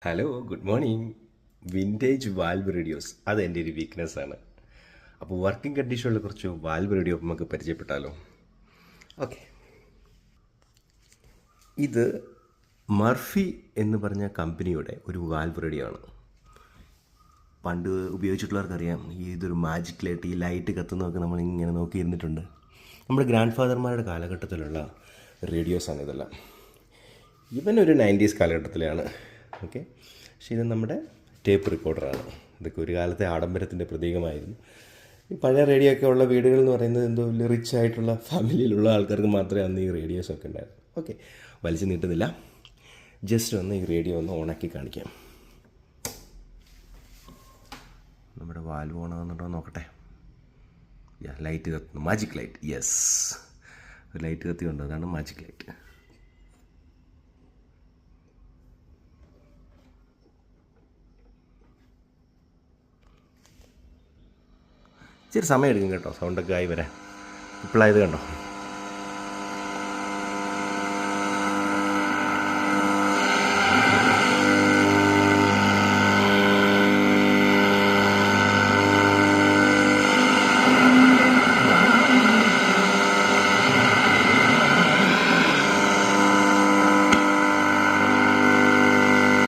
Hello, good morning. Vintage valve radios അത് എൻ്റെ ഒരു വീക്ക്നെസ്സാണ്. അപ്പോൾ വർക്കിംഗ് കണ്ടീഷനുള്ള കുറച്ച് വാൽവ് റേഡിയോ നമുക്ക് പരിചയപ്പെട്ടാലോ? ഓക്കെ, ഇത് മർഫി എന്ന് പറഞ്ഞ കമ്പനിയുടെ ഒരു വാൽവ് റേഡിയോ ആണ്. പണ്ട് ഉപയോഗിച്ചിട്ടുള്ളവർക്കറിയാം, ഇതൊരു മാജിക് ലൈറ്റ്, ഈ ലൈറ്റ് കത്തുന്നതൊക്കെ നമ്മളിങ്ങനെ നോക്കിയിരുന്നിട്ടുണ്ട്. നമ്മുടെ ഗ്രാൻഡ് ഫാദർമാരുടെ കാലഘട്ടത്തിലുള്ള റേഡിയോസാണ് ഇതെല്ലാം. ഇവനൊരു 90s കാലഘട്ടത്തിലാണ്. ഓക്കെ, പക്ഷേ ഇത് നമ്മുടെ ടേപ്പ് റെക്കോർഡറാണ്. ഇതൊക്കെ ഒരു കാലത്തെ ആഡംബരത്തിൻ്റെ പ്രതീകമായിരുന്നു. ഈ പഴയ റേഡിയോ ഒക്കെ ഉള്ള വീടുകൾ എന്ന് പറയുന്നത് എന്തോ വലിയ റിച്ച് ആയിട്ടുള്ള ഫാമിലിയിലുള്ള ആൾക്കാർക്ക് മാത്രമേ അന്ന് ഈ റേഡിയോസൊക്കെ ഉണ്ടായിരുന്നു. ഓക്കെ, വലിച്ചു നീട്ടുന്നില്ല, ജസ്റ്റ് ഒന്ന് ഈ റേഡിയോ ഒന്ന് ഓണാക്കി കാണിക്കാം. നമ്മുടെ വാൽവ് ഓണാകുന്നുണ്ടോ നോക്കട്ടെ. ലൈറ്റ് കത്തുന്നു, മാജിക് ലൈറ്റ്. യെസ്, ഒരു ലൈറ്റ് കത്തിയുണ്ട്, അതാണ് മാജിക് ലൈറ്റ്. ഇച്ചിരി സമയം എടുക്കും കേട്ടോ, സൗണ്ടൊക്കെ ആയി വരാൻ. ഇപ്പോഴായത് കണ്ടോ.